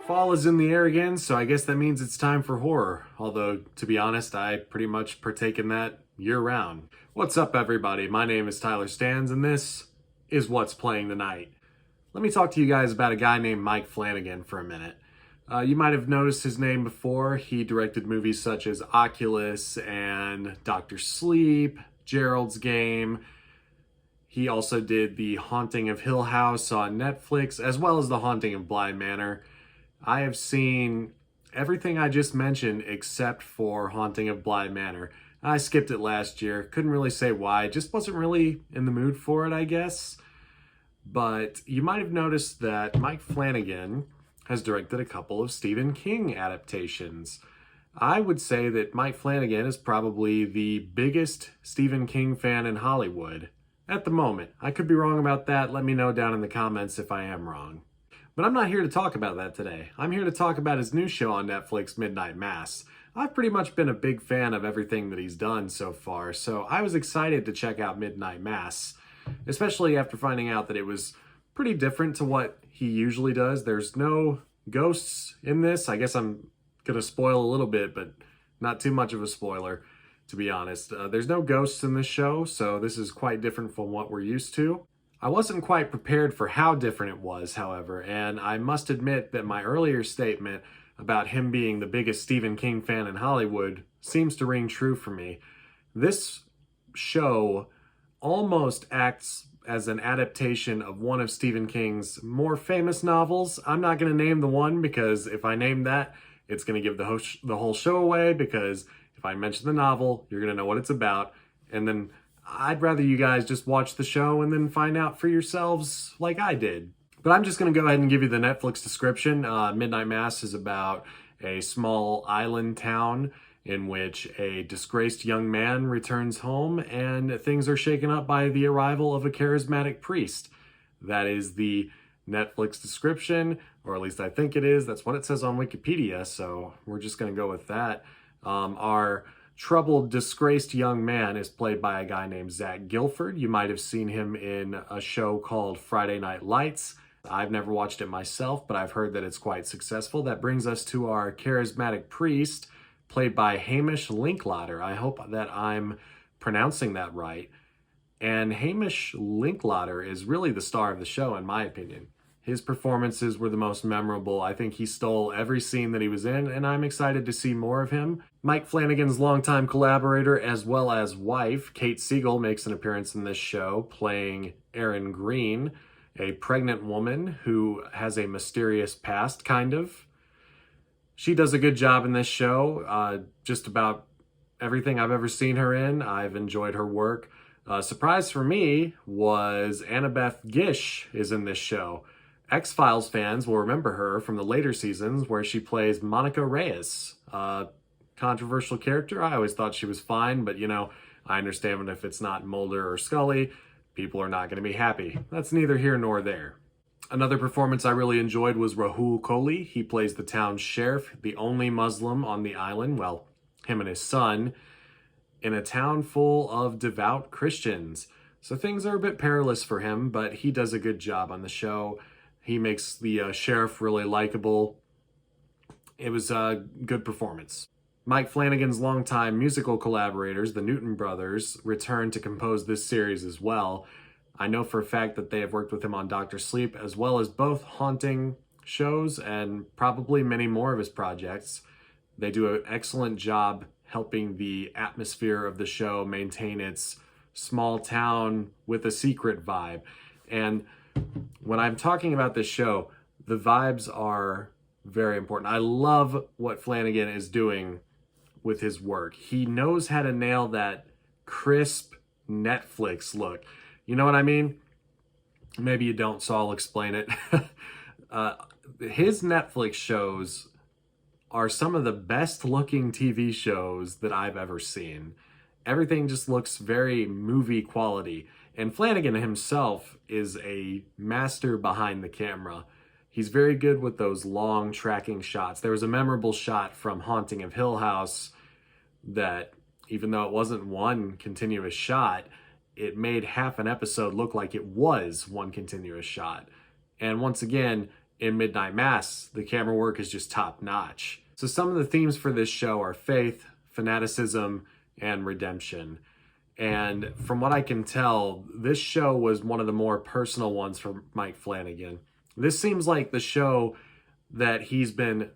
Fall is in the air again, so I guess that means it's time for horror. Although, to be honest, I pretty much partake in that year-round. What's up, everybody? My name is Tyler Stans, and this is What's Playing Tonight. Let me talk to you guys about a guy named Mike Flanagan for a minute. You might have noticed his name before. He directed movies such as Oculus and Doctor Sleep, Gerald's Game. He also did The Haunting of Hill House on Netflix, as well as The Haunting of Bly Manor. I have seen everything I just mentioned except for Haunting of Bly Manor. I skipped it last year. Couldn't really say why. Just wasn't really in the mood for it, I guess. But you might have noticed that Mike Flanagan has directed a couple of Stephen King adaptations. I would say that Mike Flanagan is probably the biggest Stephen King fan in Hollywood at the moment. I could be wrong about that. Let me know down in the comments if I am wrong. But I'm not here to talk about that today. I'm here to talk about his new show on Netflix, Midnight Mass. I've pretty much been a big fan of everything that he's done so far, so I was excited to check out Midnight Mass, especially after finding out that it was pretty different to what he usually does. There's no ghosts in this. I guess I'm gonna spoil a little bit, but not too much of a spoiler, to be honest. There's no ghosts in this show, so this is quite different from what we're used to. I wasn't quite prepared for how different it was, however, and I must admit that my earlier statement about him being the biggest Stephen King fan in Hollywood seems to ring true for me. This show almost acts as an adaptation of one of Stephen King's more famous novels. I'm not going to name the one because if I name that, it's going to give the whole show away, because if I mention the novel, you're going to know what it's about, and then I'd rather you guys just watch the show and then find out for yourselves like I did. But I'm just going to go ahead and give you the Netflix description. Midnight Mass is about a small island town in which a disgraced young man returns home and things are shaken up by the arrival of a charismatic priest. That is the Netflix description, or at least I think it is. That's what it says on Wikipedia, so we're just going to go with that. Our troubled, disgraced young man is played by a guy named Zach Gilford. You might have seen him in a show called Friday Night Lights. I've never watched it myself, but I've heard that it's quite successful. That brings us to our charismatic priest, played by Hamish Linklater. I hope that I'm pronouncing that right. And Hamish Linklater is really the star of the show, in my opinion. His performances were the most memorable. I think he stole every scene that he was in, and I'm excited to see more of him. Mike Flanagan's longtime collaborator as well as wife, Kate Siegel, makes an appearance in this show, playing Erin Green, a pregnant woman who has a mysterious past, kind of. She does a good job in this show. Just about everything I've ever seen her in, I've enjoyed her work. Surprise for me was Annabeth Gish is in this show. X-Files fans will remember her from the later seasons where she plays Monica Reyes. Controversial character. I always thought she was fine, but I understand if it's not Mulder or Scully, people are not going to be happy. That's neither here nor there. Another performance I really enjoyed was Rahul Kohli. He plays the town's sheriff, the only Muslim on the island, well, him and his son, in a town full of devout Christians. So things are a bit perilous for him, but he does a good job on the show. He makes the sheriff really likable. It was a good performance. Mike Flanagan's longtime musical collaborators, the Newton Brothers, returned to compose this series as well. I know for a fact that they have worked with him on Doctor Sleep, as well as both haunting shows and probably many more of his projects. They do an excellent job helping the atmosphere of the show maintain its small town with a secret vibe. And when I'm talking about this show, the vibes are very important. I love what Flanagan is doing with his work. He knows how to nail that crisp Netflix look. You know what I mean? Maybe you don't, so I'll explain it. His Netflix shows are some of the best looking TV shows that I've ever seen. Everything just looks very movie quality. And Flanagan himself is a master behind the camera. He's very good with those long tracking shots. There was a memorable shot from Haunting of Hill House that, even though it wasn't one continuous shot, it made half an episode look like it was one continuous shot. And once again, In Midnight Mass, the camera work is just top notch. So some of the themes for this show are faith, fanaticism, and redemption. And from what I can tell, this show was one of the more personal ones for Mike Flanagan. This seems like the show that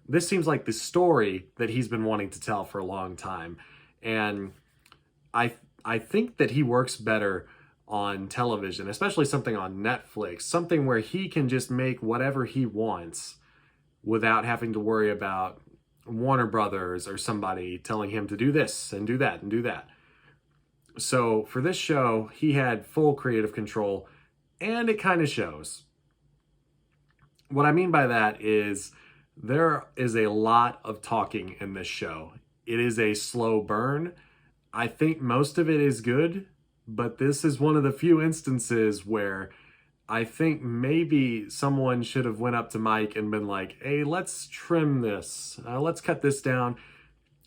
this seems like the story that he's been wanting to tell for a long time. And I think that he works better on television, especially something on Netflix, something where he can just make whatever he wants without having to worry about Warner Brothers or somebody telling him to do this and do that and do that. So for this show, he had full creative control, and it kind of shows. What I mean by that is there is a lot of talking in this show. It is a slow burn. I think most of it is good, but this is one of the few instances where I think maybe someone should have went up to Mike and been like, hey, let's trim this. Let's cut this down.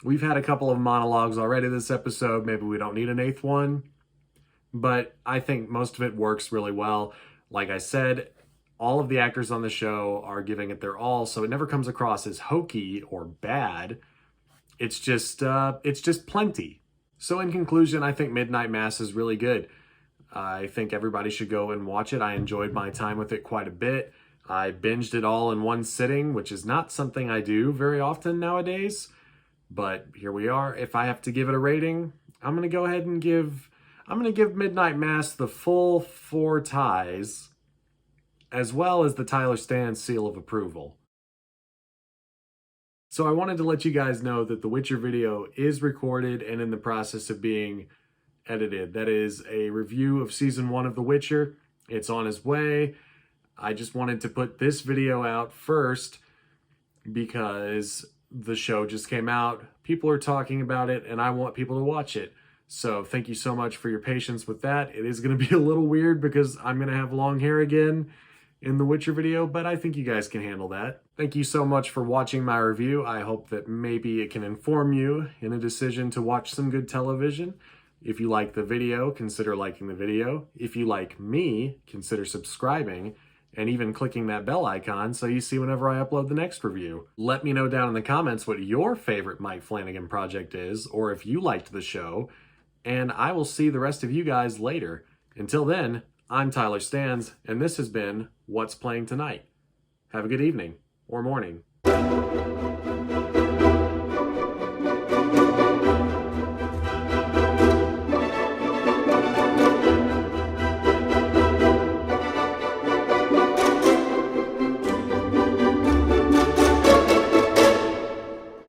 We've had a couple of monologues already this episode. Maybe we don't need an eighth one. But I think most of it works really well. Like I said, all of the actors on the show are giving it their all, so it never comes across as hokey or bad. It's just plenty. So in conclusion, I think Midnight Mass is really good. I think everybody should go and watch it. I enjoyed my time with it quite a bit. I binged it all in one sitting, which is not something I do very often nowadays. But here we are. If I have to give it a rating, I'm going to go ahead and give Midnight Mass the full 4 ties, as well as the Tyler Stans seal of approval. So I wanted to let you guys know that the Witcher video is recorded and in the process of being edited. That is a review of season 1 of The Witcher. It's on its way. I just wanted to put this video out first because the show just came out. People are talking about it and I want people to watch it. So thank you so much for your patience with that. It is going to be a little weird because I'm going to have long hair again in the Witcher video, but I think you guys can handle that. Thank you so much for watching my review. I hope that maybe it can inform you in a decision to watch some good television. If you like the video, consider liking the video. If you like me, consider subscribing and even clicking that bell icon so you see whenever I upload the next review. Let me know down in the comments what your favorite Mike Flanagan project is, or if you liked the show, and I will see the rest of you guys later. Until then, I'm Tyler Stans, and this has been What's Playing Tonight. Have a good evening or morning.